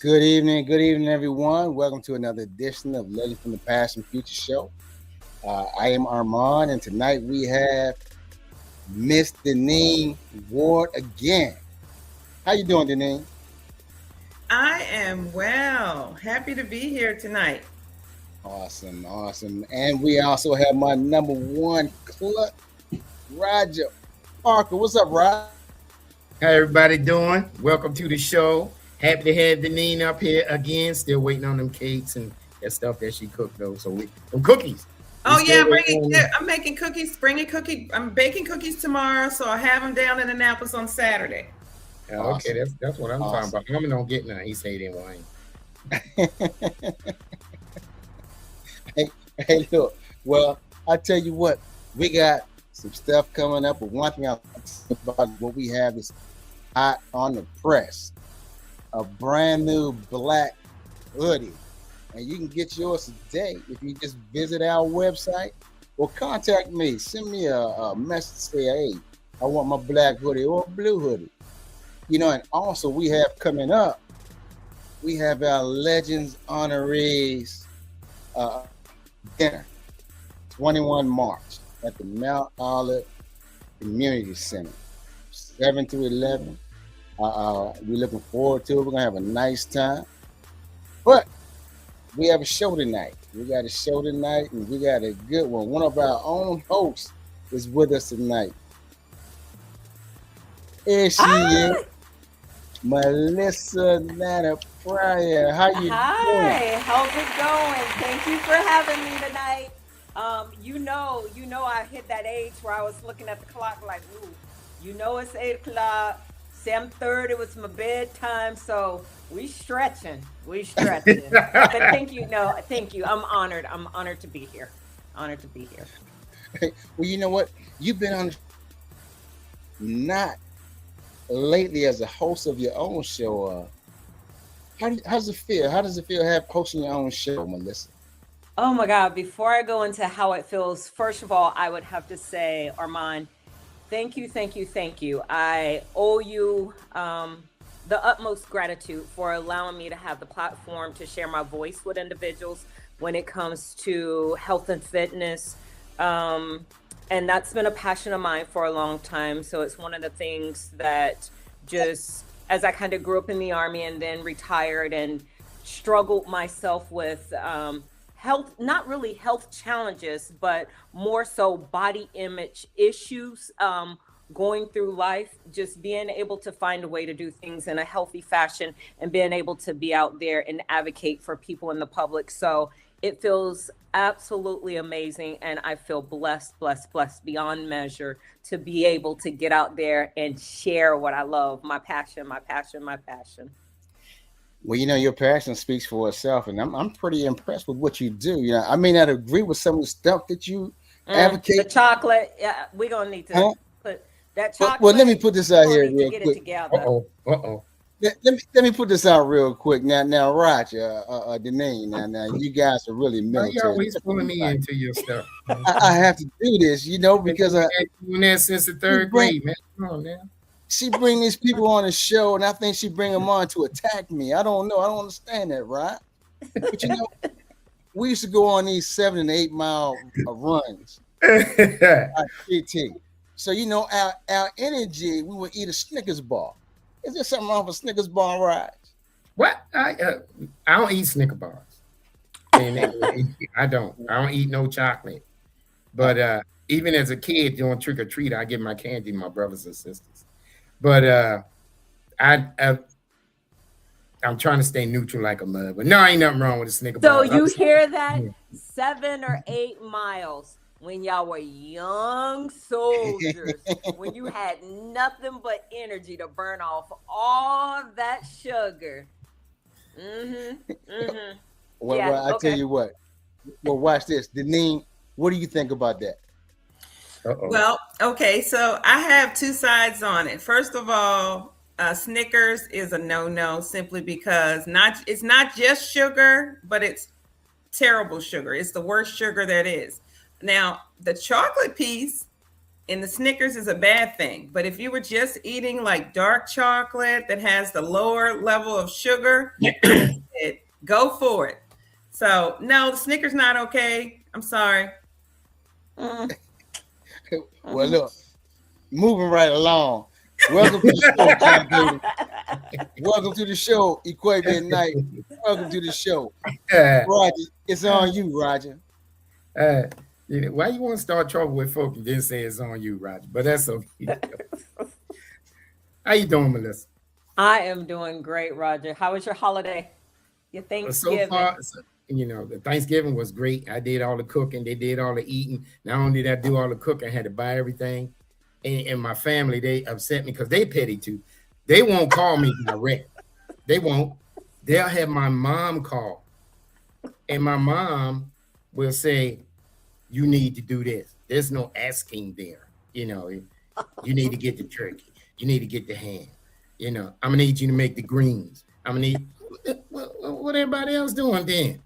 Good evening, everyone. Welcome to another edition of Legend from the Past and Future Show. I am Armand, and tonight we have Miss Deneen Ward again. How you doing, Deneen? I am well. Happy to be here tonight. Awesome, awesome. And we also have my number one club, Roger Parker. What's up, Rod? How everybody doing? Welcome to the show. Happy to have Deneen up here again. Still waiting on them cakes and that stuff that she cooked though. Them cookies. We Oh yeah, still waiting on them. I'm making cookies, bringing cookie. I'm baking cookies tomorrow, so I'll have them down in Annapolis on Saturday. Okay, Awesome, that's what I'm talking awesome. about. Mama don't get none. He say he didn't want hey, hey, look. Well, I tell you what, we got some stuff coming up. But one thing I'll say about what we have is hot on the press. A brand new black hoodie. And you can get yours today if you just visit our website or contact me. Send me a message, say, hey, I want my black hoodie or blue hoodie. And also we have coming up, we have our Legends Honorees dinner, 21 March at the Mount Olive Community Center, 7 to 11. We're looking forward to it. We're going to have a nice time. But we have a show tonight. We got a show tonight, and we got a good one. One of our own hosts is with us tonight. Here she is, Hi. Melisa Natapraya. How you doing? Hi. How's it going? Thank you for having me tonight. I hit that age where I was looking at the clock like, ooh, it's 8 o'clock. 7:30 was my bedtime, so we stretching. We stretching. But thank you. No, thank you. I'm honored. I'm honored to be here. Honored to be here. Well, you know what? You've been on not lately as a host of your own show. How does it feel? How does it feel hosting your own show, Melissa? Oh my God. Before I go into how it feels, first of all, I would have to say, Armand, thank you, thank you, thank you. I owe you the utmost gratitude for allowing me to have the platform to share my voice with individuals when it comes to health and fitness. And that's been a passion of mine for a long time. So it's one of the things that just as I kind of grew up in the Army and then retired and struggled myself with health, not really health challenges, but more so body image issues going through life, just being able to find a way to do things in a healthy fashion and being able to be out there and advocate for people in the public. So it feels absolutely amazing. And I feel blessed, blessed, blessed beyond measure to be able to get out there and share what I love, my passion, my passion, my passion. Well, your passion speaks for itself, and I'm pretty impressed with what you do. I may not agree with some of the stuff that you The advocate, chocolate, yeah, we're gonna need to huh? put that Well, let me chocolate. put this We're out gonna here need to real get it quick. together. Uh-oh. Let me put this out real quick. Now, Roger, Deneen, now, you guys are really Why you military. always pulling me into your stuff? I have to do this, Been because doing that since the she third bring grade, man. Come on now. she bring these people on the show, and I think she bring them on to attack me. I don't know. I don't understand that, right? But we used to go on these 7 and 8 mile runs, like PT. So our energy, we would eat a Snickers bar. Is there something wrong with Snickers bar rides? What? I don't eat Snicker bars. Saying that, I don't. I don't eat no chocolate. But even as a kid doing trick or treat, I give my candy to my brothers and sisters. But I, I I'm trying to stay neutral like a mother. But no, ain't nothing wrong with the Snicker So bars. you hear that? 7 or 8 miles when y'all were young soldiers, when you had nothing but energy to burn off all that sugar. Mm-hmm. Mm-hmm. Well, Yeah. I tell Okay. you what. Well, watch this, Deneen. What do you think about that? Uh-oh. Well, okay, so I have two sides on it. First of all, Snickers is a no-no simply because not it's not just sugar, but it's terrible sugar. It's the worst sugar that is. Now, the chocolate piece, and the Snickers is a bad thing. But if you were just eating like dark chocolate that has the lower level of sugar, go for it. So no, the Snickers not okay. I'm sorry. Mm, Well, mhm. look, moving right along. Welcome to the show, John David. Welcome to the show, Equator Night. Welcome to the show. Uh, Roger, it's uh, on you, Roger. uh, why you want to start trouble with folk and then say it's on you, Roger? But that's okay. How you doing, Melissa? I am doing great, Roger. How was your holiday? Your So Thanksgiving? far, the Thanksgiving was great. I did all the cooking. They did all the eating. Not only did I do all the cooking, I had to buy everything. And my family, they upset me because they petty too. They won't call me direct. They won't. They'll have my mom call. And my mom will say, you need to do this. There's no asking there. You need to get the turkey. You need to get the ham. I'm gonna need you to make the greens. I'm gonna need what everybody else doing then.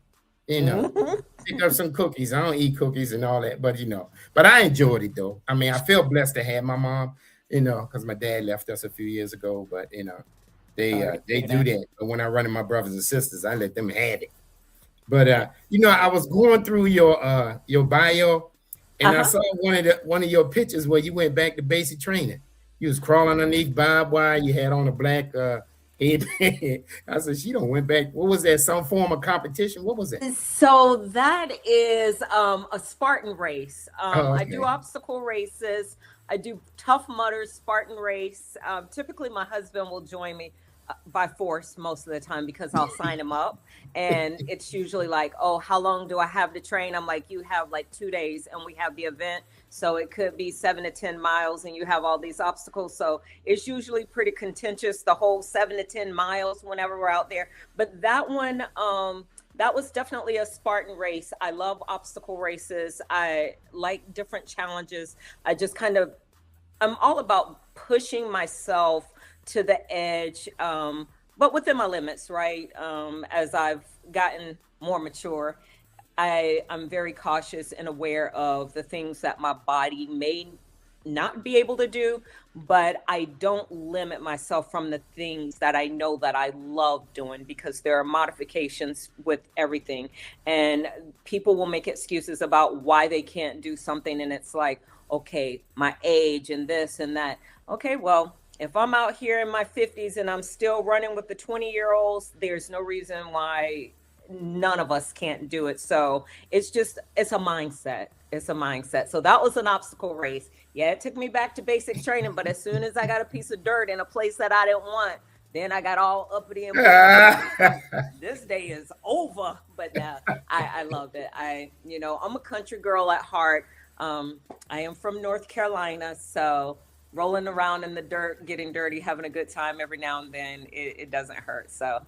You know, Mhm. pick up some cookies. I don't eat cookies and all that, but I enjoyed it though. I mean, I feel blessed to have my mom. Because my dad left us a few years ago, but they Sorry uh, to they hear do that. that. But when I run in my brothers and sisters, I let them have it. But I was going through your bio, and I Uh-huh. saw one of your pictures where you went back to basic training. You was crawling underneath barbed wire. You had on a black headband. I said, she don't went back. What was that? Some form of competition? What was that? So that is a Spartan race. Oh, I do okay. obstacle races. I do Tough Mudders Spartan race. Typically, my husband will join me by force most of the time because I'll sign him up. And it's usually like, oh, how long do I have to train? I'm like, you have like 2 days and we have the event. So it could be 7 to 10 miles and you have all these obstacles. So it's usually pretty contentious, the whole 7 to 10 miles whenever we're out there. But that was definitely a Spartan race. I love obstacle races. I like different challenges. I just kind of, I'm all about pushing myself to the edge, but within my limits, right? As I've gotten more mature, I'm very cautious and aware of the things that my body may not be able to do, but I don't limit myself from the things that I know that I love doing because there are modifications with everything. And people will make excuses about why they can't do something. And it's like, okay, my age and this and that. Okay, well, if I'm out here in my 50s and I'm still running with the 20-year-olds, there's no reason why none of us can't do it. So it's a mindset. It's a mindset. So that was an obstacle race. Yeah, it took me back to basic training, but as soon as I got a piece of dirt in a place that I didn't want, then I got all uppity and boastful. I'm like, this day is over. But I loved it. I'm a country girl at heart. I am from North Carolina, so rolling around in the dirt, getting dirty, having a good time every now and then, it doesn't hurt. So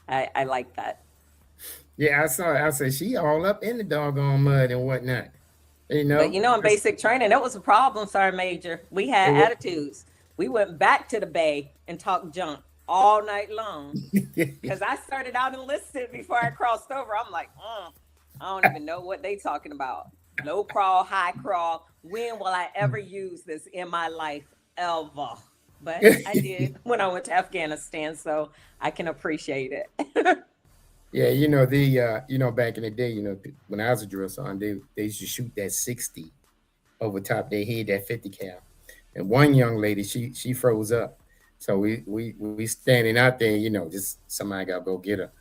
I like that. Yeah, I saw it. I said, she all up in the doggone mud and whatnot. You But know, in basic training, that was a problem, Sergeant Major. We it had was. attitudes. We went back to the bay and talked junk all night long. Because I started out enlisted before I crossed over. I'm like, I don't even know what they talking about. Low crawl, high crawl. When will I ever use this in my life? Ever. But I did when I went to Afghanistan, so I can appreciate it. Yeah, back in the day, when I was a drill sergeant, they used to shoot that 60 over top their head, that 50 cal. And one young lady, she froze up. So we standing out there, just somebody gotta go get her.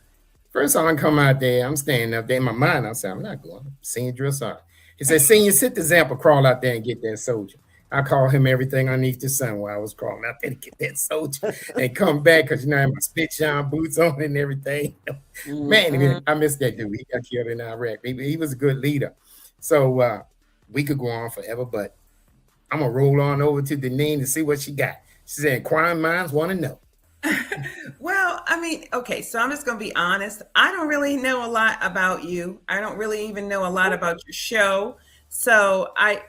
First time I come out there, I'm standing up there in my mind. I said, I'm not going. I'm senior drill sergeant. He said, Senior, sit the example, crawl out there and get that soldier. I call him everything underneath the sun while I was crawling out there to get that soldier and come back because I had my spit shine boots on and everything. Man, Mm-mm. I miss that dude. He got killed in Iraq. He was a good leader. So we could go on forever, but I'm gonna roll on over to Deneen to see what she got. She said, inquiring minds want to know. Well, I mean, okay, so I'm just going to be honest. I don't really know a lot about you. I don't really even know a lot about your show. So I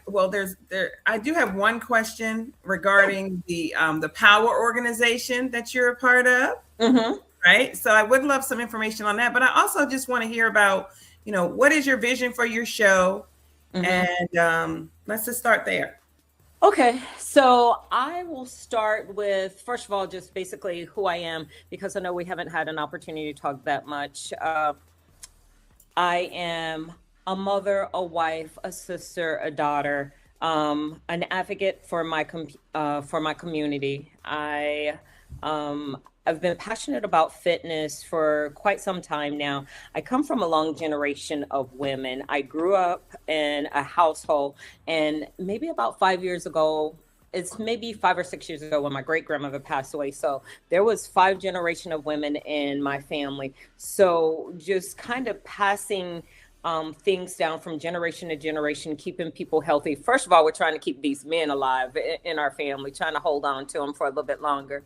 do have one question Yeah. regarding the power organization that you're a part of, Mm-hmm. right? So I would love some information on that, but I also just want to hear about, what is your vision for your show? Mm-hmm. And let's just start there. Okay, so I will start with, first of all, just basically who I am, because I know we haven't had an opportunity to talk that much. I am a mother, a wife, a sister, a daughter, an advocate for my community. I've been passionate about fitness for quite some time now. I come from a long generation of women. I grew up in a household, and maybe about 5 years ago, it's maybe 5 or 6 years ago when my great grandmother passed away. So there was 5 generation of women in my family. So just kind of passing things down from generation to generation, keeping people healthy. First of all, we're trying to keep these men alive in our family, trying to hold on to them for a little bit longer.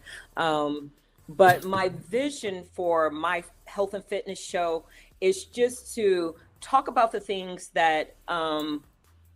But my vision for my health and fitness show is just to talk about the things that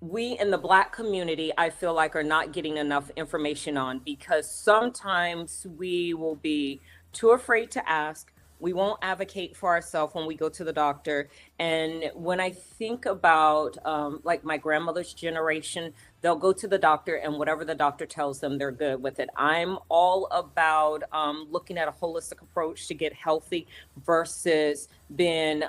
we in the Black community, I feel like, are not getting enough information on, because sometimes we will be too afraid to ask. We won't advocate for ourselves when we go to the doctor. And when I think about like my grandmother's generation, they'll go to the doctor and whatever the doctor tells them, they're good with it. I'm all about looking at a holistic approach to get healthy versus being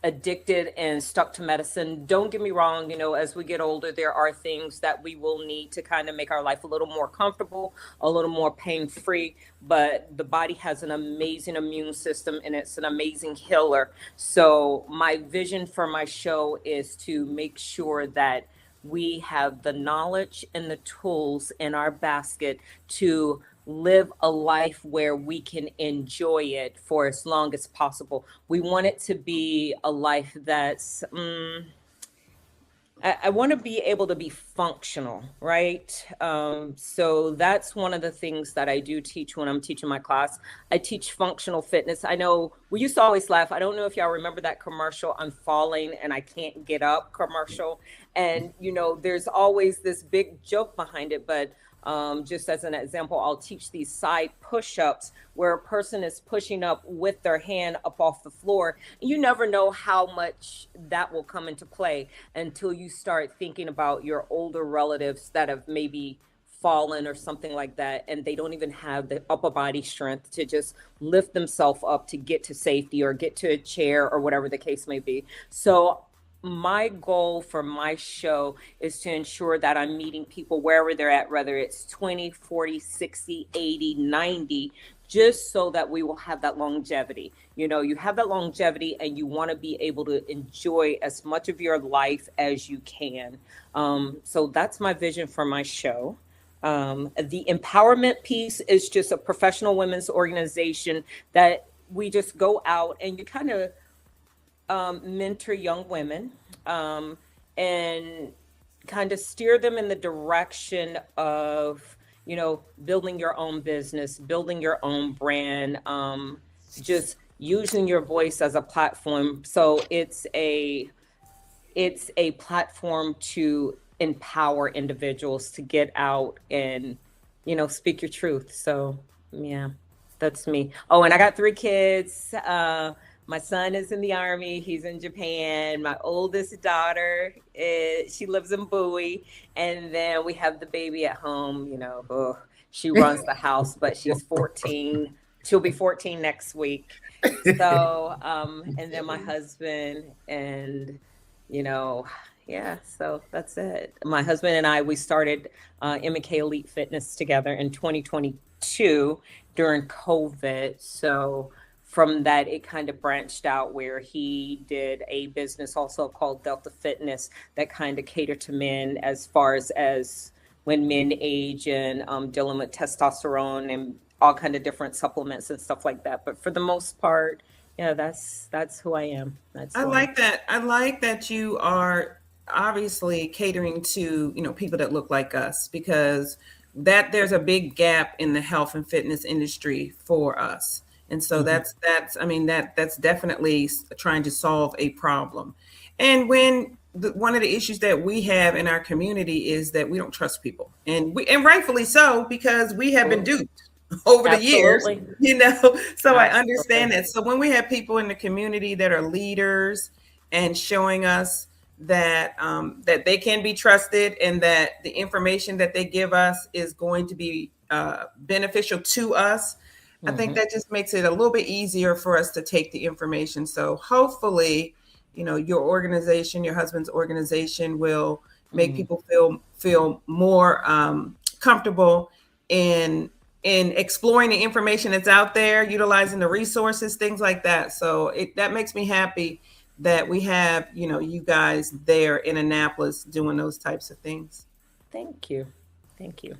addicted and stuck to medicine. Don't get me wrong, as we get older, there are things that we will need to kind of make our life a little more comfortable, a little more pain free. But the body has an amazing immune system and it's an amazing healer. So, my vision for my show is to make sure that we have the knowledge and the tools in our basket to live a life where we can enjoy it for as long as possible. We want it to be a life that's, I want to be able to be functional, right? So that's one of the things that I do teach when I'm teaching my class. I teach functional fitness. I know we used to always laugh. I don't know if y'all remember that commercial, "I'm falling and I can't get up" commercial. And, there's always this big joke behind it, but just as an example, I'll teach these side push-ups where a person is pushing up with their hand up off the floor. You never know how much that will come into play until you start thinking about your older relatives that have maybe fallen or something like that, and they don't even have the upper body strength to just lift themselves up to get to safety or get to a chair or whatever the case may be. So my goal for my show is to ensure that I'm meeting people wherever they're at, whether it's 20, 40, 60, 80, 90, just so that we will have that longevity. You have that longevity and you want to be able to enjoy as much of your life as you can. So that's my vision for my show. The empowerment piece is just a professional women's organization that we just go out and you kind of mentor young women and kind of steer them in the direction of, building your own business, building your own brand, just using your voice as a platform. So it's a platform to empower individuals to get out and, speak your truth. So, yeah, that's me. Oh, and I got 3 kids. My son is in the army. He's in Japan. My oldest daughter, she lives in Bowie. And then we have the baby at home. She runs the house, but she's 14. She'll be 14 next week. So, and then my husband and, you know, yeah, so that's it. My husband and I, we started M&K Elite Fitness together in 2022 during COVID. So from that, it kind of branched out where he did a business also called Delta Fitness that kind of catered to men as far as when men age and dealing with testosterone and all kind of different supplements and stuff like that. But for the most part, yeah, that's who I am. That's I who I am. like that. I like that you are obviously catering to, people that look like us, because that there's a big gap in the health and fitness industry for us. And so that's I mean that's definitely trying to solve a problem. And when one of the issues that we have in our community is that we don't trust people, and rightfully so, because we have been duped over the years, Absolutely. so I Absolutely. understand that. So when we have people in the community that are leaders and showing us that that they can be trusted, and that the information that they give us is going to be beneficial to us. I think that just makes it a little bit easier for us to take the information. So hopefully, your organization, your husband's organization, will make people feel more comfortable in exploring the information that's out there, utilizing the resources, things like that. So that makes me happy that we have, you guys there in Annapolis doing those types of things. Thank you. Thank you.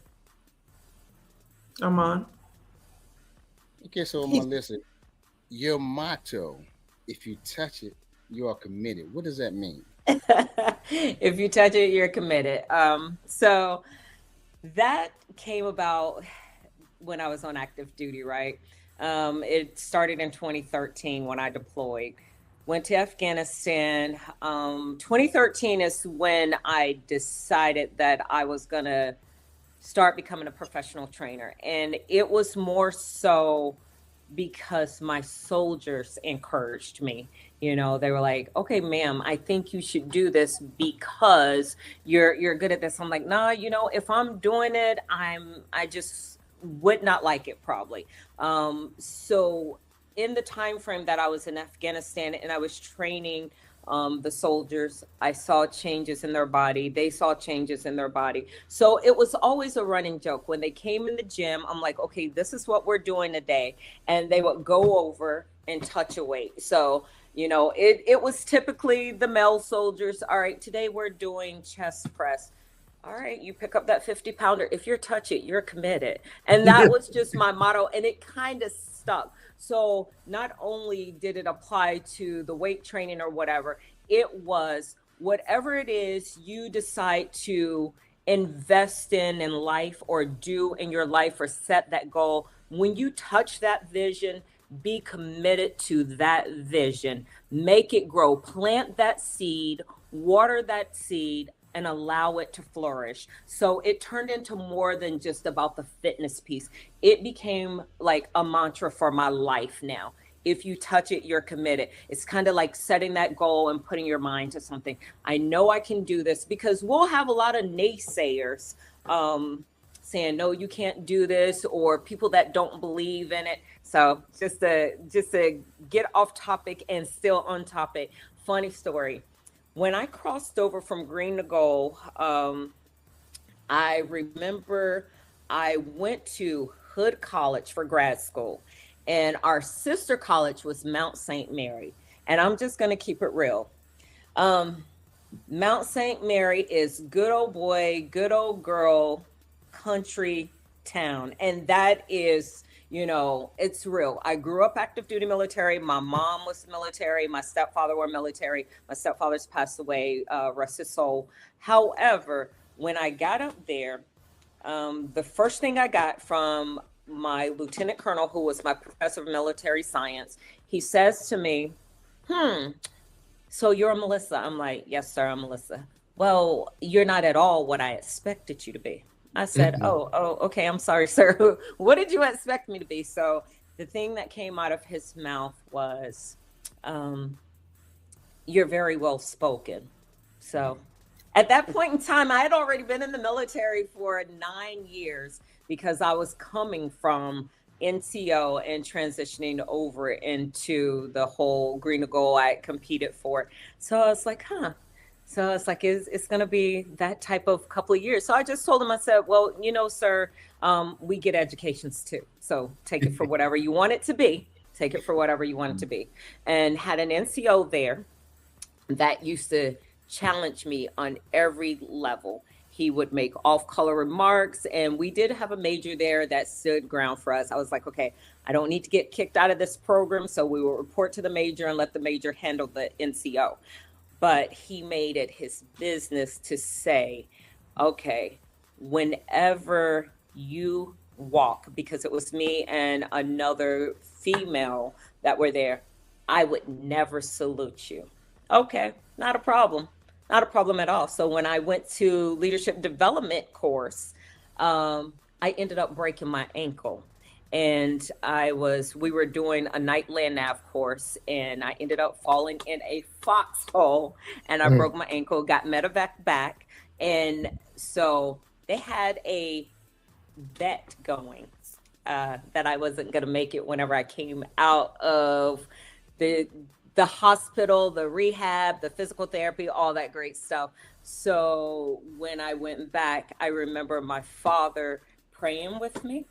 Armand? Okay, so Melissa, your motto, if you touch it, you are committed. What does that mean? If you touch it, you're committed. So that came about when I was on active duty, right? It started in 2013 when I deployed. Went to Afghanistan. 2013 is when I decided that I was going to start becoming a professional trainer. And it was more so because my soldiers encouraged me. They were like, okay, ma'am, I think you should do this because you're good at this. I'm like, nah, if I'm doing it, I just would not like it probably. So in the time frame that I was in Afghanistan and I was training the soldiers, I saw changes in their body. They saw changes in their body. So it was always a running joke. When they came in the gym, I'm like, okay, this is what we're doing today. And they would go over and touch a weight. So, it was typically the male soldiers. All right, today we're doing chest press. All right, you pick up that 50-pounder. If you're touch it, you're committed. And that was just my motto. And it kind of stuck. So not only did it apply to the weight training or whatever, it was whatever it is you decide to invest in life or do in your life or set that goal. When you touch that vision, be committed to that vision, make it grow, plant that seed, water that seed, and allow it to flourish. So it turned into more than just about the fitness piece. It became like a mantra for my life now. If you touch it, you're committed. It's kind of like setting that goal and putting your mind to something. I know I can do this, because we'll have a lot of naysayers saying, no, you can't do this, or people that don't believe in it. So just to get off topic and still on topic, funny story. When I crossed over from green to gold, I remember I went to Hood College for grad school, and our sister college was Mount St. Mary. And I'm just going to keep it real. Mount St. Mary is good old boy, good old girl, country town. And that is, it's real. I grew up active duty military. My mom was military. My stepfather were military. My stepfather's passed away, rest his soul. However, when I got up there, the first thing I got from my lieutenant colonel, who was my professor of military science, he says to me, so you're Melissa? I'm like, yes, sir, I'm Melissa. Well, you're not at all what I expected you to be. I said, oh, okay, I'm sorry, sir. What did you expect me to be? So the thing that came out of his mouth was, you're very well spoken. So at that point in time, I had already been in the military for 9 years, because I was coming from NCO and transitioning over into the whole green to gold I competed for. So I was like, So it's like, it's going to be that type of couple of years. So I just told him, I said, well, sir, we get educations too. So take it for whatever you want it to be. Take it for whatever you want it to be. And had an NCO there that used to challenge me on every level. He would make off-color remarks, and we did have a major there that stood ground for us. I was like, okay, I don't need to get kicked out of this program, so we will report to the major and let the major handle the NCO. But he made it his business to say, okay, whenever you walk, because it was me and another female that were there, I would never salute you. Okay, not a problem. Not a problem at all. So when I went to leadership development course, I ended up breaking my ankle. and we were doing a night land nav course, and I ended up falling in a foxhole, and I broke my ankle, got medevac back. And so they had a bet going that I wasn't going to make it whenever I came out of the the hospital, the rehab, the physical therapy, all that great stuff. So when I went back, I remember my father praying with me.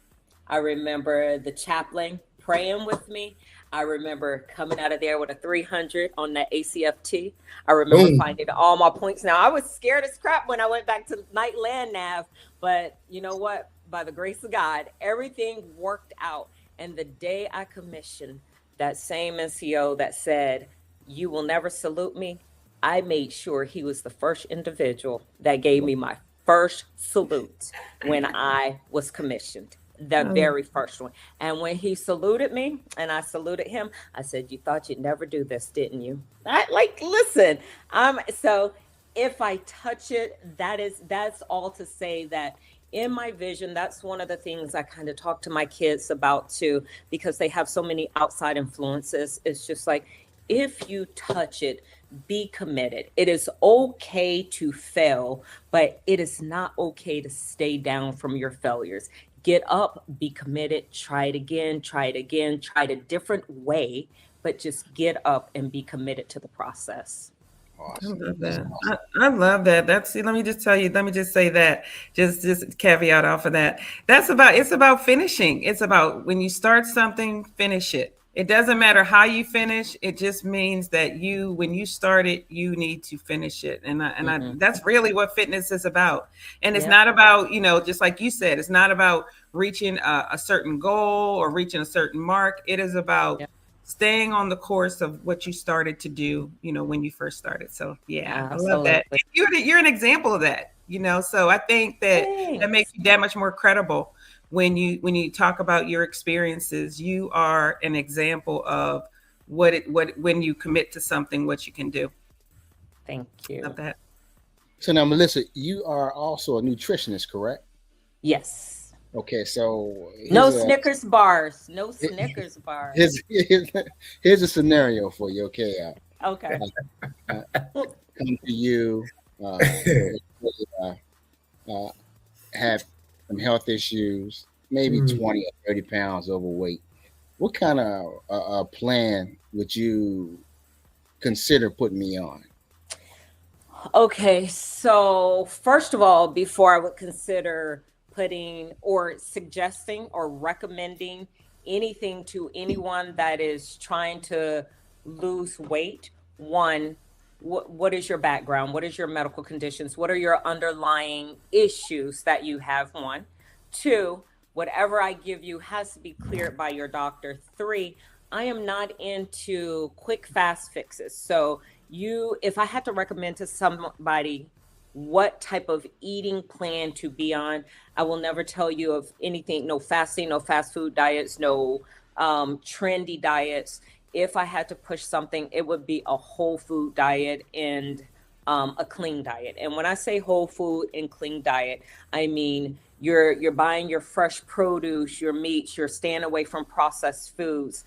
I remember the chaplain praying with me. I remember coming out of there with a 300 on that ACFT. I remember finding all my points. Now, I was scared as crap when I went back to night land nav, but you know what? By the grace of God, everything worked out. And the day I commissioned, that same NCO that said, "You will never salute me," I made sure he was the first individual that gave me my first salute when I was commissioned. The very first one. And when he saluted me and I saluted him, I said, "You thought you'd never do this, didn't you?" Listen, so if I touch it, that's all to say that in my vision, that's one of the things I kind of talk to my kids about too, because they have so many outside influences. It's just like, if you touch it, be committed. It is okay to fail, but it is not okay to stay down from your failures. Get up, be committed, try it again, try it again, try it a different way, but just get up and be committed to the process. Awesome. I love That's that. awesome. I love that. That's let me just tell you, let me just say that. Just caveat off of that. It's about finishing. It's about when you start something, finish it. It doesn't matter how you finish. It just means that when you start it, you need to finish it. And Hmm. that's really what fitness is about. And it's Yep. not about, just like you said, it's not about reaching a certain goal or reaching a certain mark. It is about Yep. staying on the course of what you started to do, when you first started. So yeah, I love that. Absolutely. You're an example of that, so I think that makes Thanks. you that much more credible when you talk about your experiences. You are an example of what when you commit to something, what you can do. Thank Love you. that. So now, Melissa, you are also a nutritionist, correct? Yes. Okay, so No Snickers bars. No he- Snickers bars. here's a scenario for you. Okay, Okay. uh, come to you, uh, uh, have some health issues, maybe 20 or 30 pounds overweight. What kind of plan would you consider putting me on? Okay, so first of all, before I would consider putting or suggesting or recommending anything to anyone that is trying to lose weight, one, what is your background? What is your medical conditions? What are your underlying issues that you have? One, two, whatever I give you has to be cleared by your doctor. Three, I am not into quick, fast fixes. So if I had to recommend to somebody what type of eating plan to be on, I will never tell you of anything, no fasting, no fast food diets, no trendy diets. If I had to push something, it would be a whole food diet and a clean diet. And when I say whole food and clean diet, I mean you're buying your fresh produce, your meats, you're staying away from processed foods.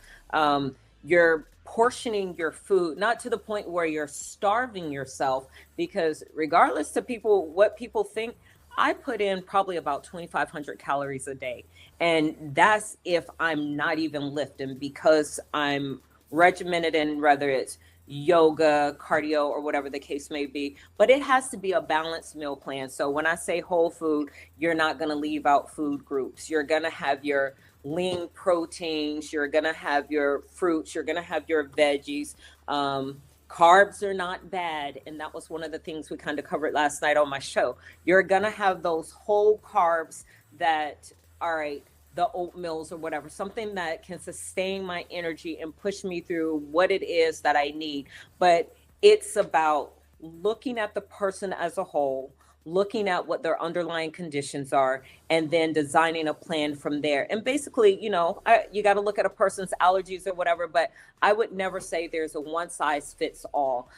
You're portioning your food, not to the point where you're starving yourself, because regardless to people, what people think, I put in probably about 2,500 calories a day. And that's if I'm not even lifting, because I'm regimented in whether it's yoga, cardio, or whatever the case may be. But it has to be a balanced meal plan. So when I say whole food, you're not going to leave out food groups. You're going to have your lean proteins, you're going to have your fruits, you're going to have your veggies. Carbs are not bad. And that was one of the things we kind of covered last night on my show. You're going to have those whole carbs that, all right, the oatmeals or whatever, something that can sustain my energy and push me through what it is that I need. But it's about looking at the person as a whole, looking at what their underlying conditions are, and then designing a plan from there. And basically, you got to look at a person's allergies or whatever, but I would never say there's a one size fits all.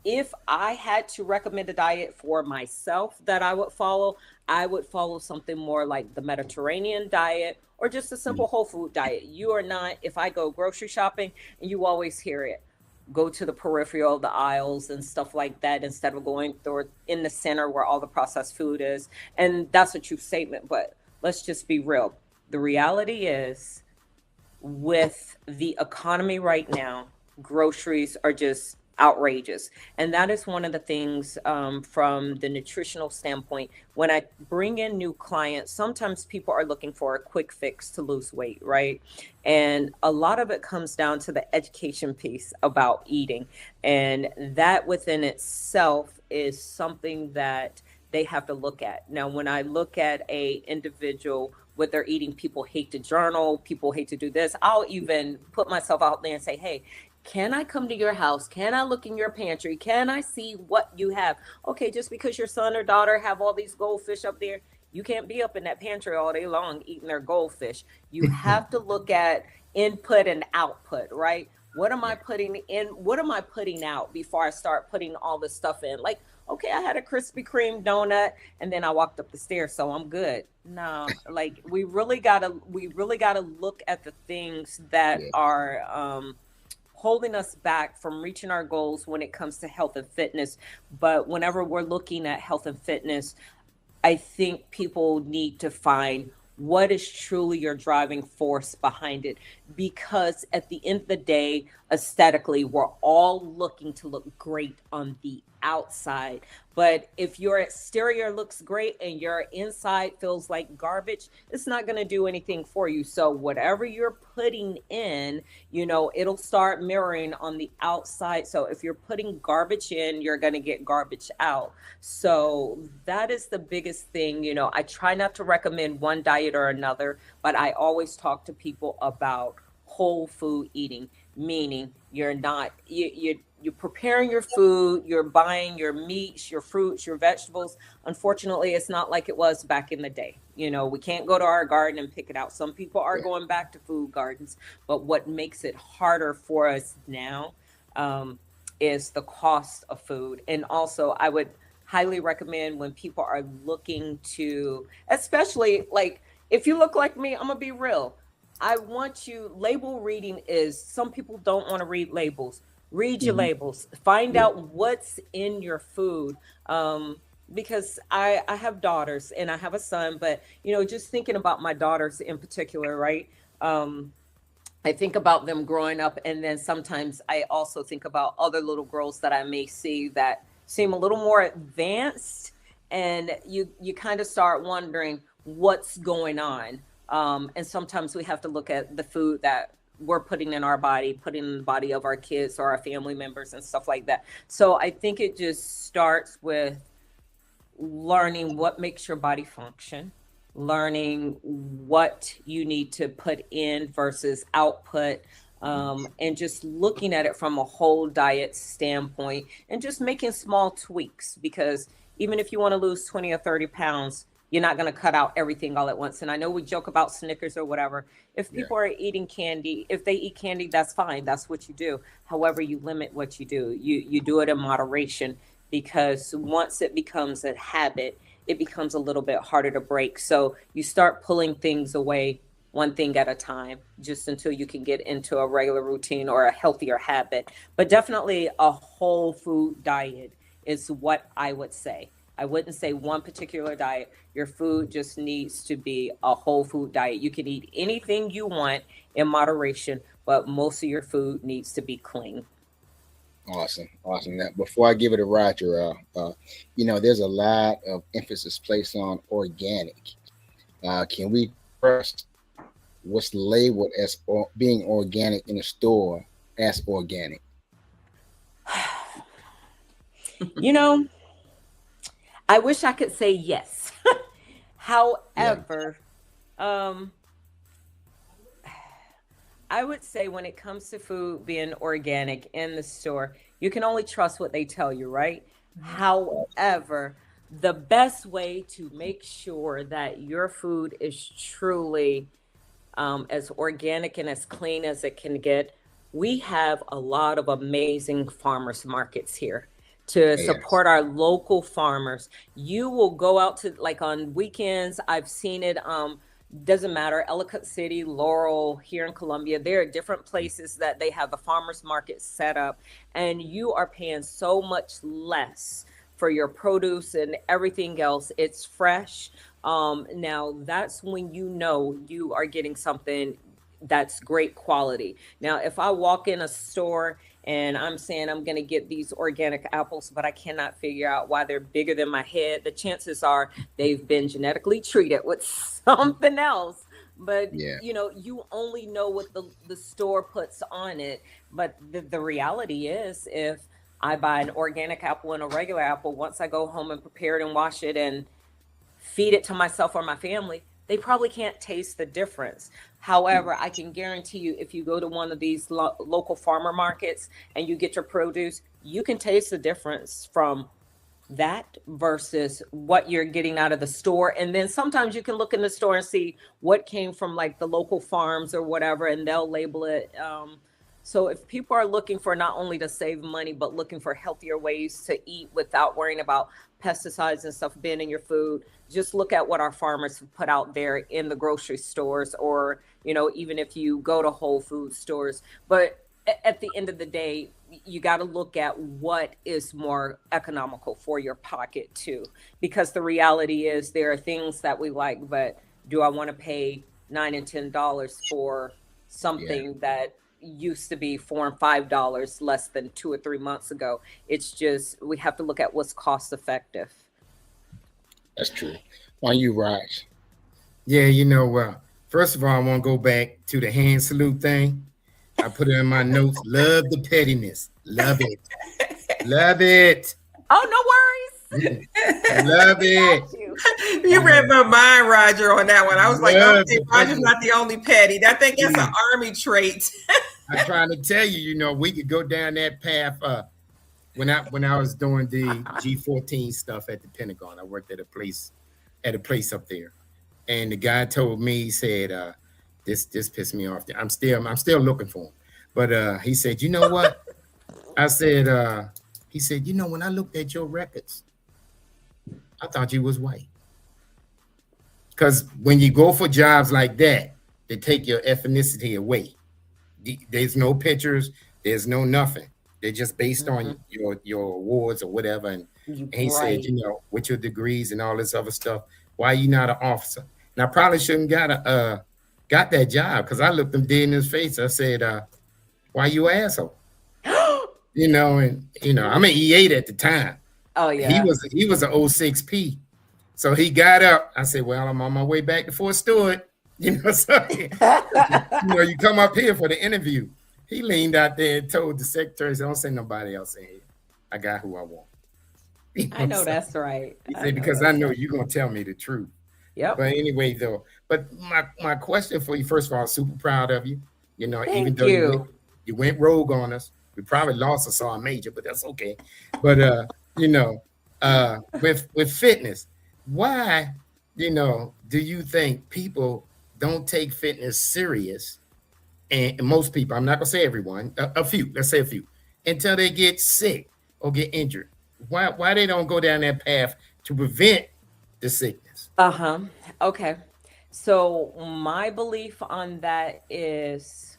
if I had to recommend a diet for myself that I would follow something more like the Mediterranean diet or just a simple whole food diet. You are not, if I go grocery shopping, and you always hear it, go to the peripheral, the aisles and stuff like that, instead of going through in the center where all the processed food is. And that's a true statement, but let's just be real. The reality is, with the economy right now, groceries are just outrageous. And that is one of the things, from the nutritional standpoint. When I bring in new clients, sometimes people are looking for a quick fix to lose weight, right? And a lot of it comes down to the education piece about eating. And that within itself is something that they have to look at. Now, when I look at a individual what they're eating, people hate to journal, people hate to do this. I'll even put myself out there and say, hey, can I come to your house? Can I look in your pantry? Can I see what you have? Okay, just because your son or daughter have all these goldfish up there, you can't be up in that pantry all day long eating their goldfish. You have to look at input and output, right? What am I putting in? What am I putting out before I start putting all this stuff in? Like, okay, I had a Krispy Kreme donut and then I walked up the stairs, so I'm good. No, like we really gotta look at the things that Yeah. are holding us back from reaching our goals when it comes to health and fitness. But whenever we're looking at health and fitness, I think people need to find what is truly your driving force behind it. Because at the end of the day, aesthetically, we're all looking to look great on the outside. But if your exterior looks great and your inside feels like garbage, it's not going to do anything for you. So, whatever you're putting in, it'll start mirroring on the outside. So, if you're putting garbage in, you're going to get garbage out. So that is the biggest thing. I try not to recommend one diet or another, but I always talk to people about whole food eating, meaning you're preparing your food, you're buying your meats, your fruits, your vegetables. Unfortunately, it's not like it was back in the day. We can't go to our garden and pick it out. Some people are Yeah. going back to food gardens, but what makes it harder for us now, is the cost of food. And also, I would highly recommend when people are looking to, especially like if you look like me, I'm gonna be real. I want you, label reading is, some people don't want to read labels. Read your Mhm. labels, find Yeah. out what's in your food. Because I have daughters and I have a son, but just thinking about my daughters in particular, right? Um, I think about them growing up, and then sometimes I also think about other little girls that I may see that seem a little more advanced, and you kind of start wondering what's going on. And sometimes we have to look at the food that we're putting in our body, putting in the body of our kids or our family members and stuff like that. So I think it just starts with learning what makes your body function, learning what you need to put in versus output, and just looking at it from a whole diet standpoint and just making small tweaks. Because even if you want to lose 20 or 30 pounds, you're not going to cut out everything all at once. And I know we joke about Snickers or whatever. If Yeah. people are eating candy, if they eat candy, that's fine. That's what you do. However, you limit what you do. You do it in moderation, because once it becomes a habit, it becomes a little bit harder to break. So you start pulling things away one thing at a time, just until you can get into a regular routine or a healthier habit. But definitely a whole food diet is what I would say. I wouldn't say one particular diet. Your food just needs to be a whole food diet. You can eat anything you want in moderation, but most of your food needs to be clean. Awesome, awesome. Now, before I give it a Roger, there's a lot of emphasis placed on organic. Can we trust what's labeled as being organic in the store as organic? You know, I wish I could say yes. Yeah. However, um, I would say when it comes to food being organic in the store, you can only trust what they tell you, right? However, the best way to make sure that your food is truly, as organic and as clean as it can get, we have a lot of amazing farmers markets here. to Yes. support our local farmers. You will go out to, like, on weekends. I've seen it. Doesn't matter, Ellicott City, Laurel, here in Columbia, there are different places that they have the farmers market set up, and you are paying so much less for your produce and everything else. It's fresh. Now that's when you know you are getting something that's great quality. Now, if I walk in a store and I'm saying I'm going to get these organic apples, but I cannot figure out why they're bigger than my head, the chances are they've been genetically treated with something else. But Yeah. you only know what the store puts on it. But the reality is, if I buy an organic apple and a regular apple, once I go home and prepare it and wash it and feed it to myself or my family, they probably can't taste the difference. However, I can guarantee you, if you go to one of these local farmer markets and you get your produce, you can taste the difference from that versus what you're getting out of the store. And then sometimes you can look in the store and see what came from, like, the local farms or whatever, and they'll label it. So if people are looking for not only to save money, but looking for healthier ways to eat without worrying about pesticides and stuff being in your food, just look at what our farmers have put out there in the grocery stores, or, even if you go to Whole Food stores. But at the end of the day, you got to look at what is more economical for your pocket too, because the reality is there are things that we like, but do I want to pay $9 and $10 for Yeah. something that used to be $4 and $5 less than 2 or 3 months ago? It's just, we have to look at what's cost effective. That's true. On you, Raj. Yeah, first of all, I want to go back to the hand salute thing. I put it in my notes. Love the pettiness. Love it. Love it. Oh, no worries. Love it. You read my mind, Roger, on that one. I was like, Love okay, the Roger's pettiness. not the only petty. I think that's an army trait. I'm trying to tell you, we could go down that path. When I was doing the G14 stuff at the Pentagon, I worked at a place up there, and the guy told me, he said, this pissed me off. I'm still looking for him, but he said, you know what? I said, he said, when I looked at your records, I thought you was white. Because when you go for jobs like that, they take your ethnicity away. There's no pictures, there's no nothing. They're just based on your awards or whatever. And he said, with your degrees and all this other stuff, why are you not an officer? And I probably shouldn't got that job, because I looked him dead in his face. I said, why you asshole? And I'm an E8 at the time. Oh yeah. He was an 06P. So he got up. I said, well, I'm on my way back to Fort Stewart. So you come up here for the interview. He leaned out there and told the secretary, don't send nobody else in here. I got who I want. I know that's right. He said, because I know you're going to tell me the truth. Yep. But anyway, though, my question for you, first of all, super proud of you. Thank even though you went rogue on us, we probably lost a saw major, but that's okay. But with fitness, why, do you think people don't take fitness serious? And most people, I'm not gonna say everyone, a few, let's say a few, until they get sick or get injured. Why they don't go down that path to prevent the sickness? Okay. So my belief on that is,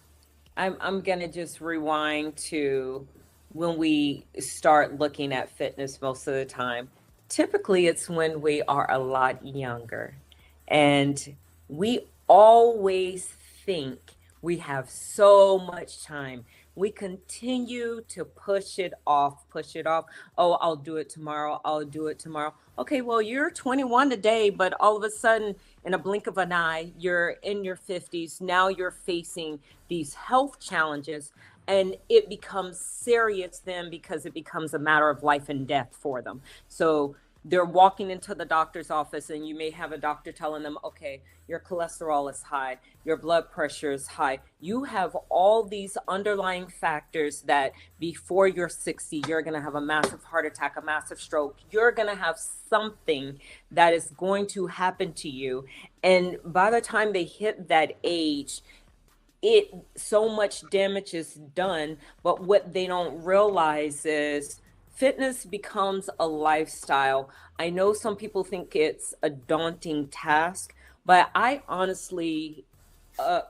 I'm gonna just rewind to when we start looking at fitness most of the time. Typically, it's when we are a lot younger, and we always think we have so much time. We continue to push it off, push it off. Oh, I'll do it tomorrow. I'll do it tomorrow. Okay, well, you're 21 today, but all of a sudden, in a blink of an eye, you're in your 50s. Now you're facing these health challenges, and it becomes serious then, because it becomes a matter of life and death for them. So they're walking into the doctor's office, and you may have a doctor telling them, okay, your cholesterol is high, your blood pressure is high. You have all these underlying factors that before you're 60, you're going to have a massive heart attack, a massive stroke. You're going to have something that is going to happen to you. And by the time they hit that age, so much damage is done. But what they don't realize is fitness becomes a lifestyle. I know some people think it's a daunting task, but I honestly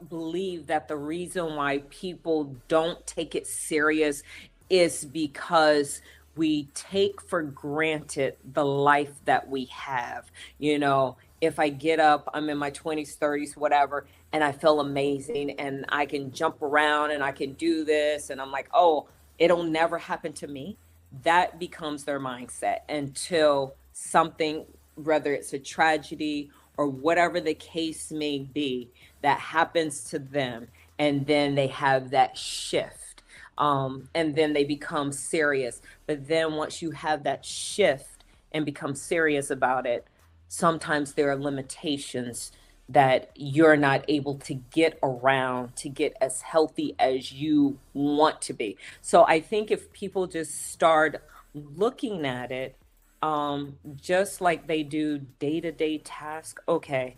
believe that the reason why people don't take it serious is because we take for granted the life that we have. You know, if I get up, I'm in my 20s, 30s, whatever, and I feel amazing and I can jump around and I can do this, and I'm like, oh, it'll never happen to me. That becomes their mindset until something, whether it's a tragedy or whatever the case may be, that happens to them, and then they have that shift, and then they become serious. But then once you have that shift and become serious about it, sometimes there are limitations that you're not able to get around to get as healthy as you want to be. So I think if people just start looking at it, just like they do day-to-day task, okay,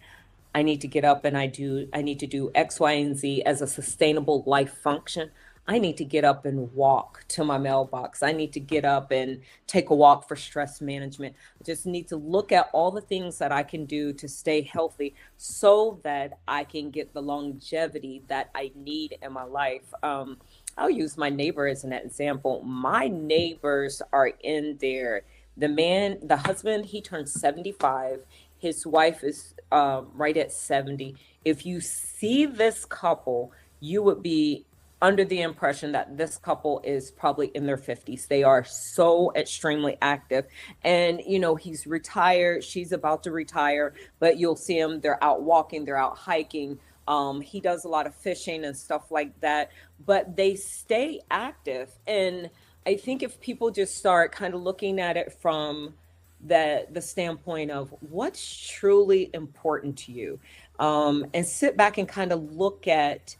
I need to get up and I need to do X, Y, and Z as a sustainable life function. I need to get up and walk to my mailbox. I need to get up and take a walk for stress management. I just need to look at all the things that I can do to stay healthy so that I can get the longevity that I need in my life. I'll use my neighbor as an example. My neighbors are in there. The husband, he turned 75. His wife is right at 70. If you see this couple, you would be under the impression that this couple is probably in their 50s. They are so extremely active. And, you know, he's retired. She's about to retire, but you'll see them. They're out walking, they're out hiking. He does a lot of fishing and stuff like that, but they stay active. And I think if people just start kind of looking at it from the standpoint of what's truly important to you, and sit back and kind of look at,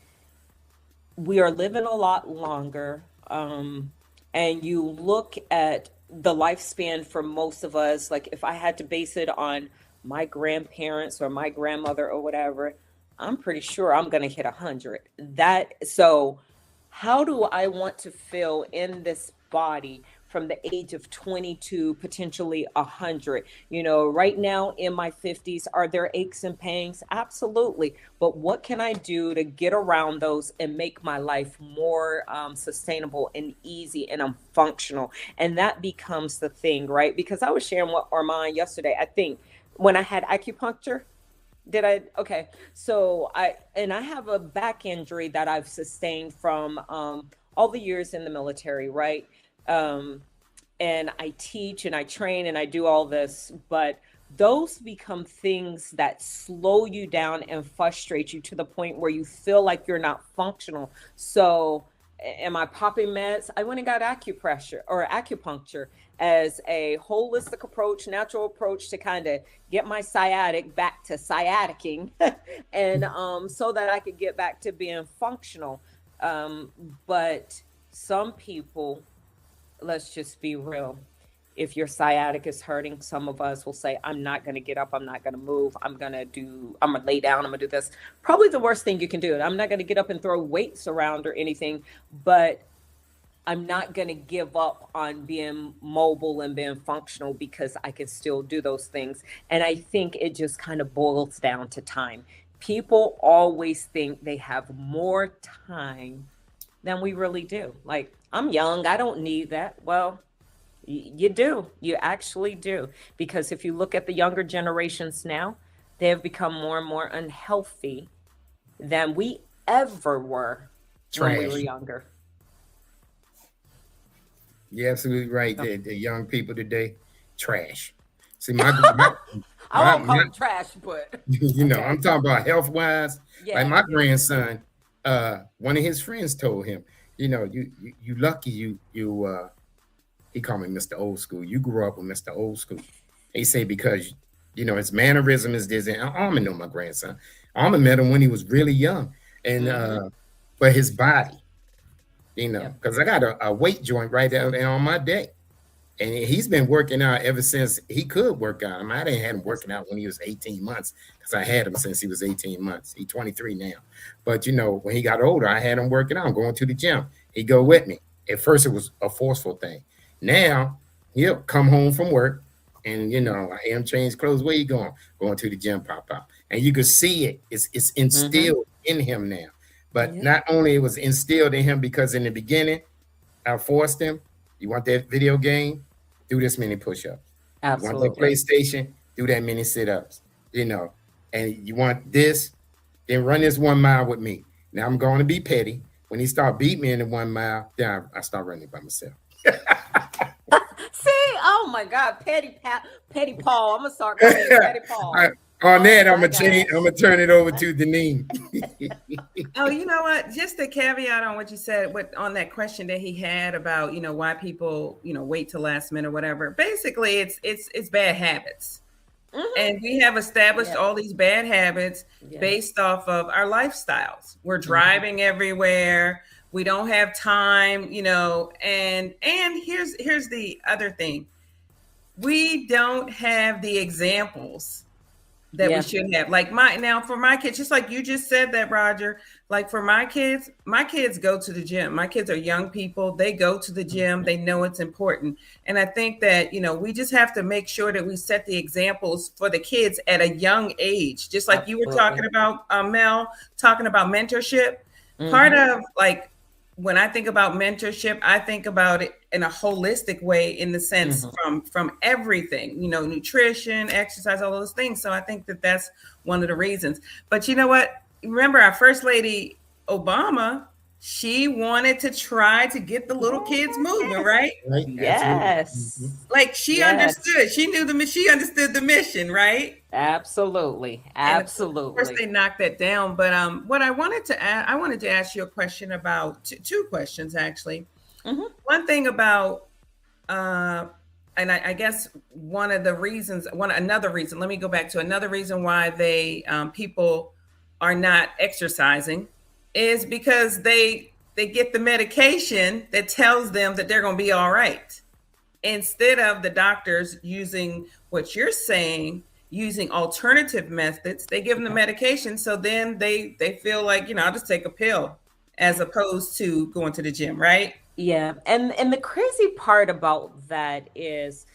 we are living a lot longer, and you look at the lifespan for most of us. Like if I had to base it on my grandparents or my grandmother or whatever, I'm pretty sure I'm going to hit 100. That so how do I want to feel in this body from the age of 20 to potentially 100? You know, right now in my 50s, are there aches and pains? Absolutely. But what can I do to get around those and make my life more sustainable and easy, and I'm functional? And that becomes the thing, right? Because I was sharing with Armand yesterday, I think, when I had acupuncture. Did I? Okay. So I have a back injury that I've sustained from all the years in the military, right? Um, and I teach and I train and I do all this, but those become things that slow you down and frustrate you to the point where you feel like you're not functional. So, am I popping meds? I went and got acupressure or acupuncture as a holistic approach, natural approach to kind of get my sciatic back to sciaticing, and so that I could get back to being functional. Um, but some people, let's just be real. If your sciatic is hurting, some of us will say, I'm not going to get up. I'm not going to move. I'm going to lay down. I'm going to do this. Probably the worst thing you can do. I'm not going to get up and throw weights around or anything, but I'm not going to give up on being mobile and being functional because I can still do those things. And I think it just kind of boils down to time. People always think they have more time than we really do. Like, I'm young, I don't need that. Well, you do. You actually do. Because if you look at the younger generations now, they have become more and more unhealthy than we ever were when we were Trash. younger. You're absolutely right. So, The young people today, trash. See, my I won't call my them trash, but I'm okay. talking about health wise. Like Yeah, my yeah. grandson, one of his friends told him, you lucky he called me Mr. Old School. You grew up with Mr. Old School. He said because his mannerism is this. And Alma know my grandson. Alma met him when he was really young, and Mm-hmm. but his body, Yep. because I got a weight joint right there on my deck. And he's been working out ever since he could work out. I mean, I didn't have him That's working out when he was 18 months because I had him since he was 18 months. He's 23 now. But, when he got older, I had him working out, going to the gym. He'd go with me. At first, it was a forceful thing. Now he'll come home from work, and I hear him change clothes. Where you going? Going to the gym, pop out, and you can see it. It's instilled in him now. But Yeah. not only it was instilled in him because in the beginning I forced him. You want that video game? Do this many push-ups. You want that Absolutely. PlayStation? Do that many sit-ups. And you want this? Then run this 1 mile with me. Now I'm going to be petty. When he start beating me in the 1 mile, then I start running by myself. See, oh my God, Petty Paul. I'm gonna start calling you Petty Paul. On that, I'm my gonna change. I'm gosh. gonna turn it over to Deneen. Oh, you know what? Just a caveat on what you said on that question that he had about, why people, wait till last minute or whatever. Basically, it's bad habits. And we have established all these bad habits based off of our lifestyles. We're driving everywhere. We don't have time, and here's the other thing. We don't have the examples that we should have. Like for my kids, just like you just said that, Roger, like for my kids go to the gym. My kids are young people. They go to the gym. They know it's important. And I think that, we just have to make sure that we set the examples for the kids at a young age. Just like you were talking about, Mel, talking about mentorship. Part of like, when I think about mentorship, I think about it in a holistic way, in the sense from everything, nutrition, exercise, all those things. So I think that that's one of the reasons. But you know what? Remember our First Lady Obama, she wanted to try to get the little kids moving, right? Right? Yes. Like she understood. She knew she understood the mission, right? Absolutely. And Absolutely. of course, they knocked that down. But what I wanted to ask you a question about, two questions actually. One thing about, and I guess another reason. Let me go back to another reason why people are not exercising is because they get the medication that tells them that they're going to be all right, instead of the doctors using what you're saying, using alternative methods. They give them the medication, so then they feel like, I'll just take a pill, as opposed to going to the gym, right? Yeah. And the crazy part about that is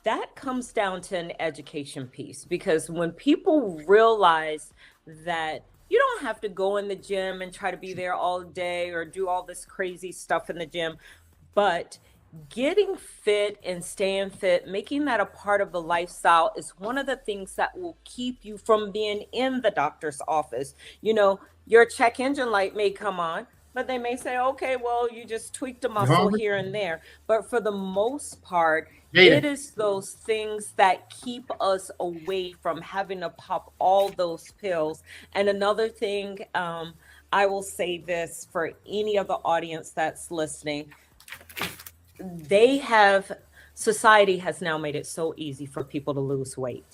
that comes down to an education piece, because when people realize that you don't have to go in the gym and try to be there all day or do all this crazy stuff in the gym, but getting fit and staying fit, making that a part of the lifestyle, is one of the things that will keep you from being in the doctor's office. Your check engine light may come on, but they may say, okay, well, you just tweaked a muscle here and there. But for the most part, it is those things that keep us away from having to pop all those pills. And another thing, I will say this for any of the audience that's listening: society has now made it so easy for people to lose weight,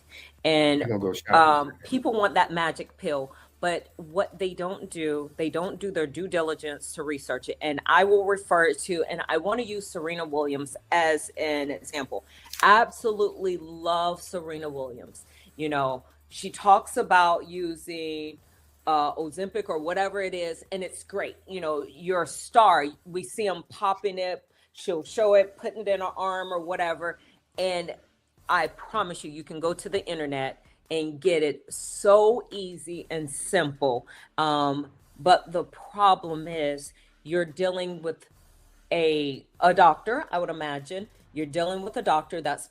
and people want that magic pill. But what they don't do their due diligence to research it. And I will refer to, and I want to use Serena Williams as an example. Absolutely love Serena Williams. She talks about using Ozempic or whatever it is, and it's great. You're a star. We see them popping it. She'll show it, putting it in her arm or whatever. And I promise you can go to the internet and get it so easy and simple. But the problem is, you're dealing with a doctor, I would imagine. You're dealing with a doctor that's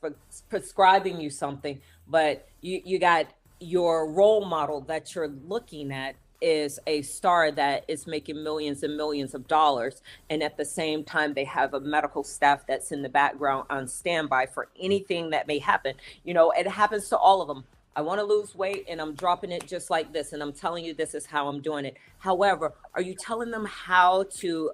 prescribing you something, but you got your role model that you're looking at is a star that is making millions and millions of dollars. And at the same time, they have a medical staff that's in the background on standby for anything that may happen. It happens to all of them. I want to lose weight and I'm dropping it just like this, and I'm telling you this is how I'm doing it. However, are you telling them how to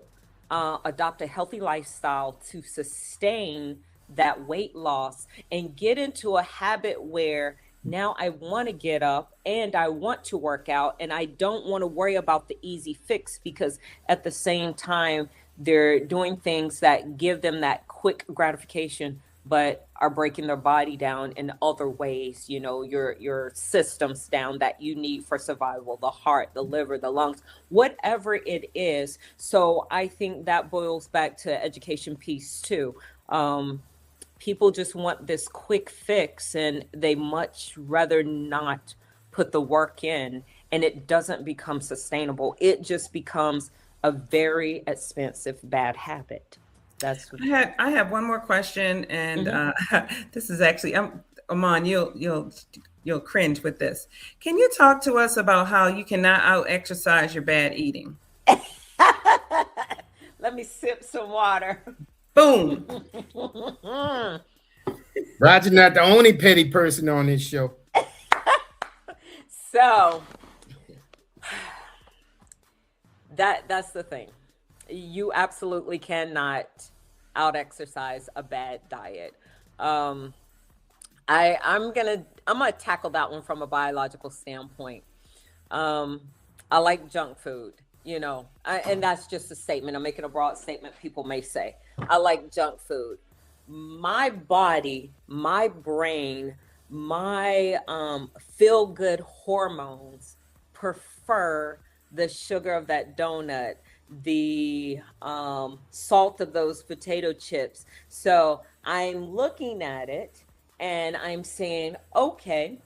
adopt a healthy lifestyle to sustain that weight loss and get into a habit where now I want to get up and I want to work out, and I don't want to worry about the easy fix, because at the same time, they're doing things that give them that quick gratification, but are breaking their body down in other ways, your systems down that you need for survival, the heart, the liver, the lungs, whatever it is. So I think that boils back to education piece too. People just want this quick fix, and they much rather not put the work in, and it doesn't become sustainable. It just becomes a very expensive bad habit. That's I have one more question, and Mhm. this is actually Amon. You'll cringe with this. Can you talk to us about how you cannot out exercise your bad eating? Let me sip some water. Boom. Roger, not the only petty person on this show. So that's the thing. You absolutely cannot out exercise a bad diet. Um, I'm gonna tackle that one from a biological standpoint. Um, I like junk food, and that's just a statement. I'm making a broad statement. People may say I like junk food. My body, my brain, my feel good hormones prefer the sugar of that donut, the salt of those potato chips. So I'm looking at it and I'm saying, okay,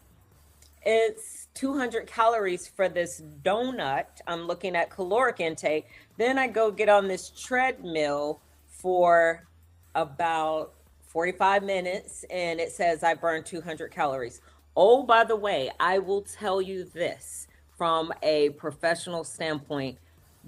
it's 200 calories for this donut. I'm looking at caloric intake. Then I go get on this treadmill for about 45 minutes and it says I burned 200 calories. Oh, by the way, I will tell you this from a professional standpoint,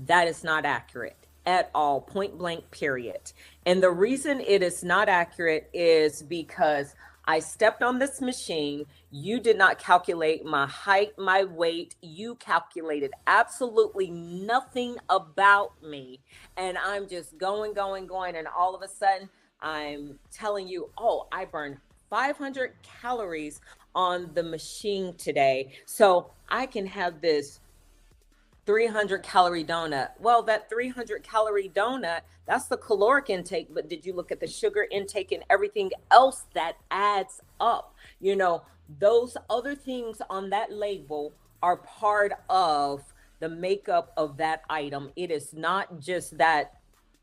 that is not accurate at all, point blank, period. And the reason it is not accurate is because I stepped on this machine. You did not calculate my height, my weight. You calculated absolutely nothing about me. And I'm just going, going, going. And all of a sudden, I'm telling you, oh, I burned 500 calories on the machine today. So I can have this 300 calorie donut. Well, that 300 calorie donut, that's the caloric intake, but did you look at the sugar intake and everything else that adds up? Those other things on that label are part of the makeup of that item. It is not just that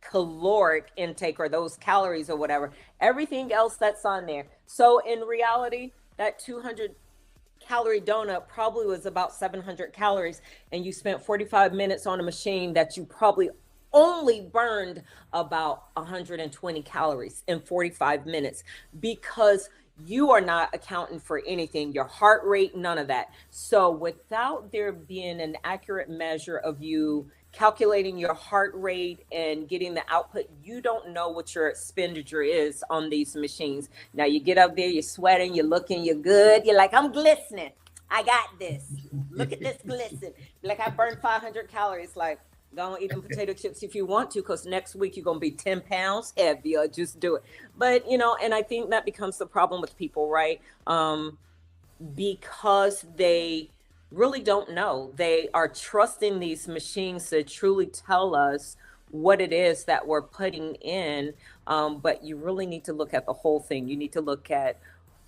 caloric intake or those calories or whatever, everything else that's on there. So in reality, that 200 calorie donut probably was about 700 calories, and you spent 45 minutes on a machine that you probably only burned about 120 calories in 45 minutes because you are not accounting for anything, your heart rate, none of that. So without there being an accurate measure of you calculating your heart rate and getting the output, you don't know what your expenditure is on these machines. Now you get up there, you're sweating, you're looking, you're good, you're like, I'm glistening, I got this, look at this glisten, like I burned 500 calories. Like, go and eat them potato chips if you want to, because next week you're going to be 10 pounds heavier. Just do it. But, and I think that becomes the problem with people, right? Because they really don't know. They are trusting these machines to truly tell us what it is that we're putting in. But you really need to look at the whole thing. You need to look at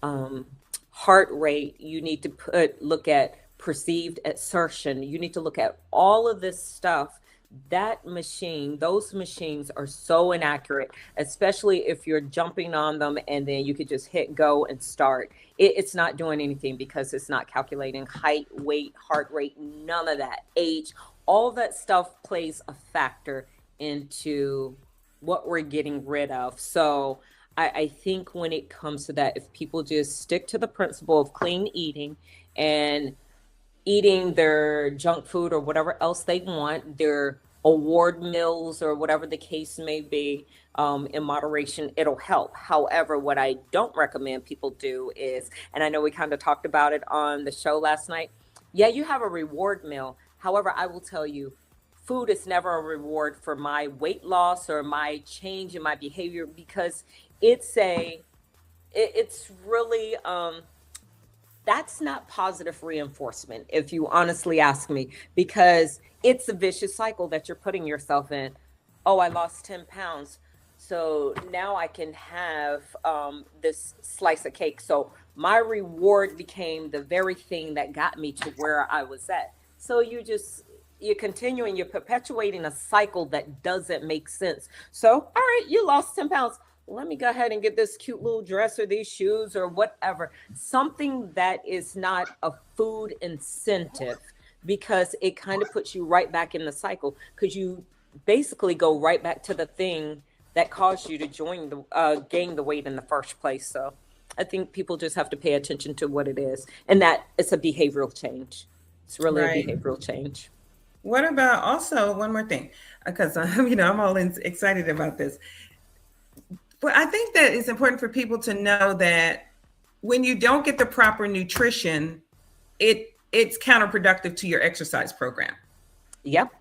heart rate. You need to look at perceived exertion. You need to look at all of this stuff. Those machines are so inaccurate, especially if you're jumping on them and then you could just hit go and start. It's not doing anything because it's not calculating height, weight, heart rate, none of that, age. All that stuff plays a factor into what we're getting rid of. So I think when it comes to that, if people just stick to the principle of clean eating and eating their junk food or whatever else they want, their award meals or whatever the case may be, in moderation, it'll help. However, what I don't recommend people do is, and I know we kind of talked about it on the show last night. Yeah, you have a reward meal. However, I will tell you, food is never a reward for my weight loss or my change in my behavior, because it's really, that's not positive reinforcement, if you honestly ask me, because it's a vicious cycle that you're putting yourself in. Oh, I lost 10 pounds. So now I can have this slice of cake. So my reward became the very thing that got me to where I was at. So you're continuing, you're perpetuating a cycle that doesn't make sense. So, all right, you lost 10 pounds. let me go ahead and get this cute little dress or these shoes or whatever. Something that is not a food incentive, because it kind of puts you right back in the cycle, because you basically go right back to the thing that caused you to gain the weight in the first place. So I think people just have to pay attention to what it is, and that it's a behavioral change. It's really a Right. behavioral change. What about also one more thing? Because I'm all excited about this. But I think that it's important for people to know that when you don't get the proper nutrition, it's counterproductive to your exercise program. Yep.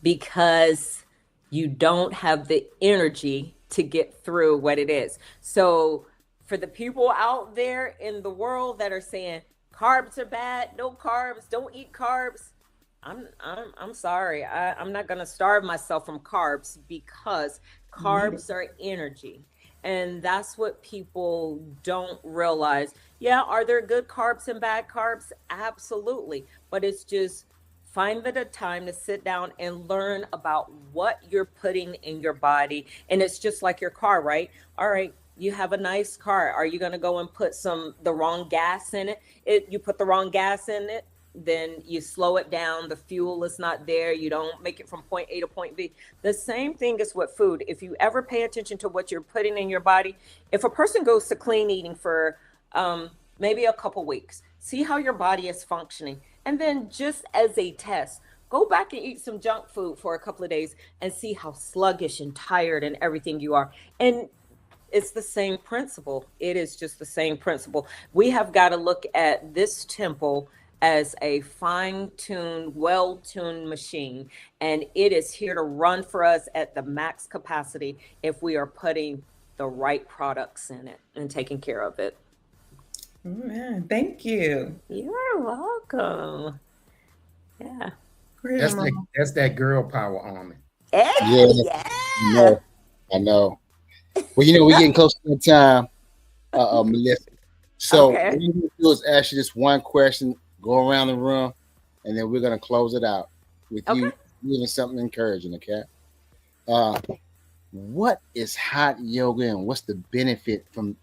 Because you don't have the energy to get through what it is. So for the people out there in the world that are saying carbs are bad, no carbs, don't eat carbs, I'm sorry. I'm not gonna starve myself from carbs, because carbs are energy. And that's what people don't realize. Yeah, are there good carbs and bad carbs? Absolutely. But it's just find the time to sit down and learn about what you're putting in your body. And it's just like your car, right? All right, you have a nice car. Are you going to go and put the wrong gas in it? You put the wrong gas in it, then you slow it down. The fuel is not there. You don't make it from point A to point B. The same thing is with food. If you ever pay attention to what you're putting in your body, if a person goes to clean eating for maybe a couple weeks, see how your body is functioning. And then just as a test, go back and eat some junk food for a couple of days and see how sluggish and tired and everything you are. And it's the same principle. It is just the same principle. We have got to look at this temple as a fine-tuned, well-tuned machine, and it is here to run for us at the max capacity if we are putting the right products in it and taking care of it. Thank you. You're welcome. Yeah. That's that girl power army. Yeah. I know. Well, we're getting close to the time, Melissa. So Okay. what we're going to do is ask you this one question, go around the room, and then we're going to close it out with you giving something encouraging, okay? What is hot yoga and what's the benefit from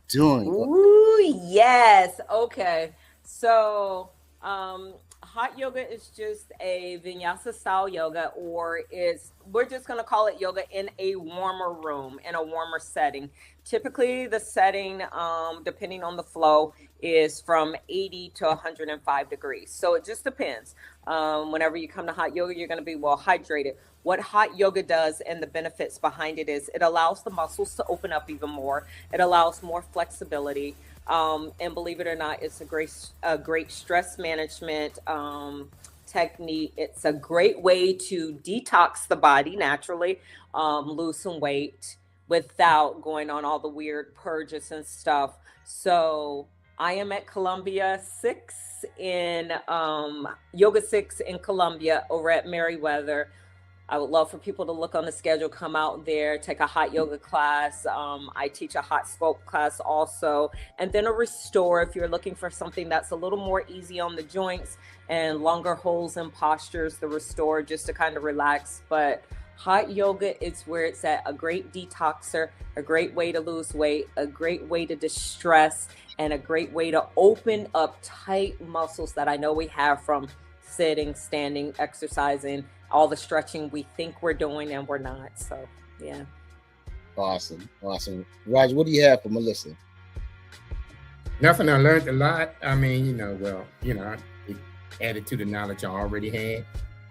doing it? Ooh, yes. Okay. So, hot yoga is just a vinyasa style yoga, or we're just going to call it yoga in a warmer room, in a warmer setting. Typically the setting, depending on the flow, is from 80 to 105 degrees. So it just depends. Whenever you come to hot yoga, you're going to be well hydrated. What hot yoga does and the benefits behind it is it allows the muscles to open up even more. It allows more flexibility. And believe it or not, it's a great stress management technique. It's a great way to detox the body naturally, lose some weight without going on all the weird purges and stuff. So I am at Columbia 6 in Yoga 6 in Columbia over at Meriwether. I would love for people to look on the schedule, come out there, take a hot yoga class. I teach a hot sculpt class also, and then a restore if you're looking for something that's a little more easy on the joints and longer holds and postures, the restore just to kind of relax. But hot yoga is where it's at, a great detoxer, a great way to lose weight, a great way to distress, and a great way to open up tight muscles that I know we have from sitting, standing, exercising, all the stretching we think we're doing and we're not. So, yeah. Awesome. Roger, what do you have for Melissa? Nothing. I learned a lot. I mean, it added to the knowledge I already had.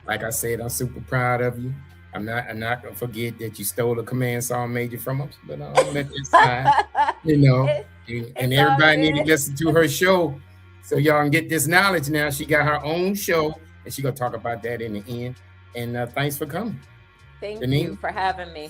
Like I said, I'm super proud of you. I'm not gonna forget that you stole a command saw major from us, but I'll let this slide. And everybody need to listen to her show so y'all can get this knowledge now. She got her own show, and she's gonna talk about that in the end. And thanks for coming. Thank you for having me.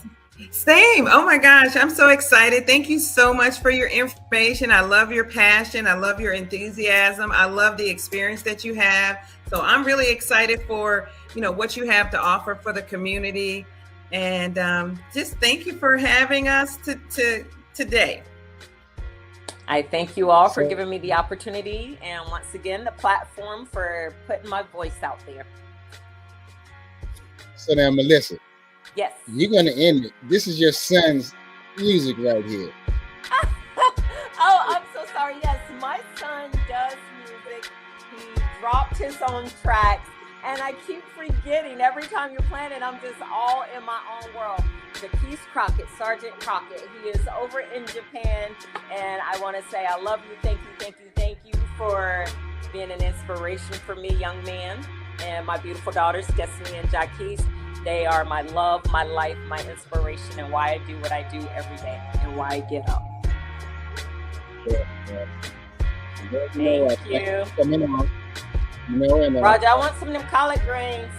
Same. Oh my gosh, I'm so excited. Thank you so much for your information. I love your passion. I love your enthusiasm. I love the experience that you have. So I'm really excited for, what you have to offer for the community. And just thank you for having us today. I thank you all for giving me the opportunity. And once again, the platform for putting my voice out there. So now, Melissa. Yes. You're going to end it. This is your son's music right here. Oh, I'm so sorry. Yes, my son does music. He dropped his own tracks, and I keep forgetting every time you're playing it. I'm just all in my own world. Jaquise Crockett, Sergeant Crockett. He is over in Japan, and I want to say I love you. Thank you, thank you, thank you for being an inspiration for me, young man. And my beautiful daughters, Destiny and Jaquise. They are my love, my life, my inspiration, and why I do what I do every day, and why I get up. Thank you. Roger, I want some of them collard greens.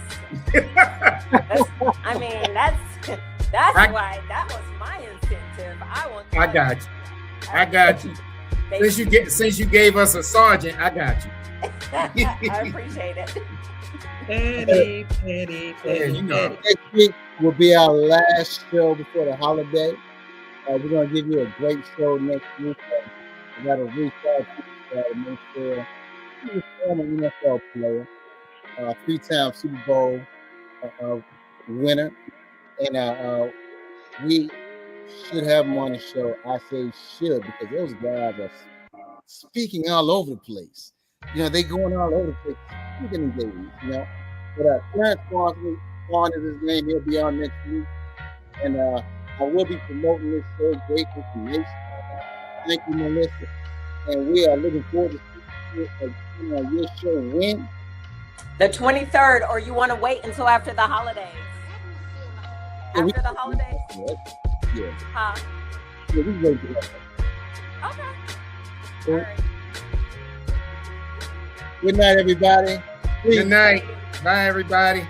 That's why that was my incentive. I got you. I got you. Since you gave us a sergeant, I got you. I appreciate it. Petty. Next week will be our last show before the holiday. We're going to give you a great show next week. We got to reach out to make sure he's a former NFL player, 3-time Super Bowl winner, and we should have him on the show. I say should because those guys are speaking all over the place. They going all over the place speaking engagements, But Clarence Barnes is his name. He'll be on next week. And I will be promoting this show, Great Information. Thank you, Melissa. And we are looking forward to seeing you on your show when? The 23rd, or you want to wait until after the holidays? After the holidays? Yeah. Huh? Yeah, we can wait for that. Okay. Cool. All right. Good night, everybody. Good night. Bye, everybody.